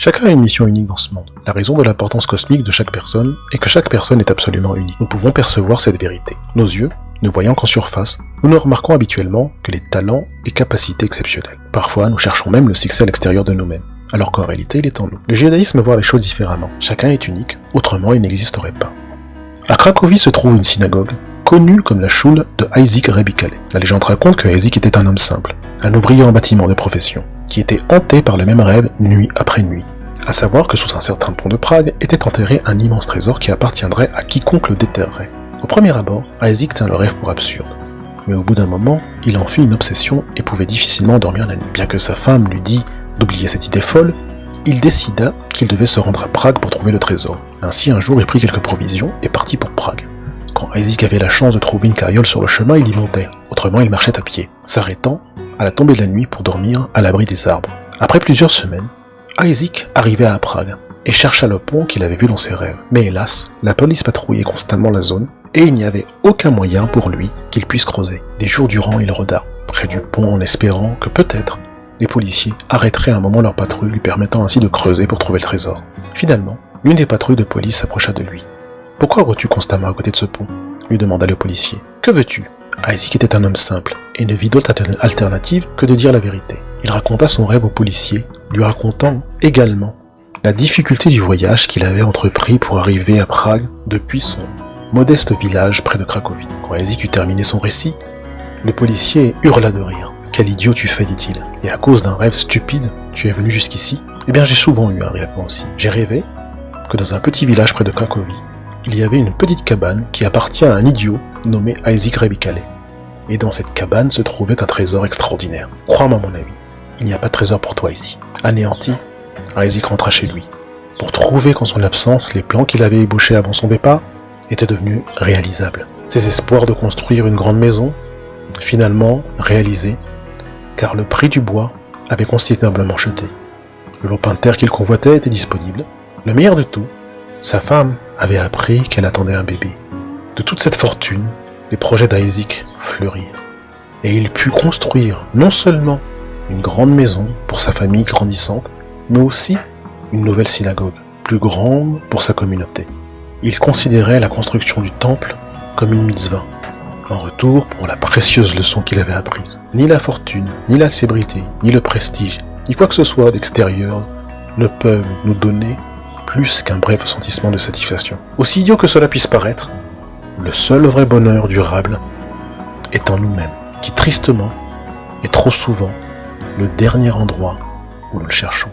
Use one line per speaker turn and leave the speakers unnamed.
Chacun a une mission unique dans ce monde. La raison de l'importance cosmique de chaque personne est que chaque personne est absolument unique. Nous pouvons percevoir cette vérité. Nos yeux, ne voyant qu'en surface, nous ne remarquons habituellement que les talents et capacités exceptionnelles. Parfois, nous cherchons même le succès à l'extérieur de nous-mêmes, alors qu'en réalité, il est en nous. Le judaïsme voit les choses différemment. Chacun est unique, autrement il n'existerait pas. À Cracovie se trouve une synagogue, connue comme la choule de Isaac Rabbi Kaleh. La légende raconte que Isaac était un homme simple, un ouvrier en bâtiment de profession, qui était hanté par le même rêve nuit après nuit. À savoir que sous un certain pont de Prague était enterré un immense trésor qui appartiendrait à quiconque le déterrerait. Au premier abord, Isaac tint le rêve pour absurde. Mais au bout d'un moment, il en fit une obsession et pouvait difficilement dormir la nuit. Bien que sa femme lui dît d'oublier cette idée folle, il décida qu'il devait se rendre à Prague pour trouver le trésor. Ainsi un jour il prit quelques provisions et partit pour Prague. Quand Isaac avait la chance de trouver une carriole sur le chemin, il y montait, autrement il marchait à pied, s'arrêtant à la tombée de la nuit pour dormir à l'abri des arbres. Après plusieurs semaines, Isaac arrivait à Prague et chercha le pont qu'il avait vu dans ses rêves. Mais hélas, la police patrouillait constamment la zone et il n'y avait aucun moyen pour lui qu'il puisse creuser. Des jours durant, il rôda près du pont en espérant que peut-être les policiers arrêteraient un moment leur patrouille, lui permettant ainsi de creuser pour trouver le trésor. Finalement, l'une des patrouilles de police s'approcha de lui. « Pourquoi rôdes-tu constamment à côté de ce pont ?» lui demanda le policier. « Que veux-tu » Isaac était un homme simple et ne vit d'autre alternative que de dire la vérité. Il raconta son rêve au policier, lui racontant également la difficulté du voyage qu'il avait entrepris pour arriver à Prague depuis son modeste village près de Cracovie. Quand Isaac eut terminé son récit, le policier hurla de rire. « Quel idiot tu fais, dit-il. Et à cause d'un rêve stupide, tu es venu jusqu'ici ?» Eh bien, j'ai souvent eu un rêve moi aussi. J'ai rêvé que dans un petit village près de Cracovie, il y avait une petite cabane qui appartient à un idiot nommé Isaac Rabbi Kaleh. Et dans cette cabane se trouvait un trésor extraordinaire. Crois-moi mon ami, il n'y a pas de trésor pour toi ici. Anéanti, Isaac rentra chez lui, pour trouver qu'en son absence, les plans qu'il avait ébauchés avant son départ étaient devenus réalisables. Ses espoirs de construire une grande maison, finalement réalisés, car le prix du bois avait considérablement chuté. Le lopin de terre qu'il convoitait était disponible. Le meilleur de tout, sa femme avait appris qu'elle attendait un bébé. De toute cette fortune, les projets d'Isaac fleurirent. Et il put construire non seulement une grande maison pour sa famille grandissante, mais aussi une nouvelle synagogue, plus grande pour sa communauté. Il considérait la construction du temple comme une mitzvah, en retour pour la précieuse leçon qu'il avait apprise. Ni la fortune, ni la célébrité, ni le prestige, ni quoi que ce soit d'extérieur ne peuvent nous donner plus qu'un bref sentiment de satisfaction. Aussi idiot que cela puisse paraître, le seul vrai bonheur durable est en nous-mêmes, qui tristement et trop souvent le dernier endroit où nous le cherchons.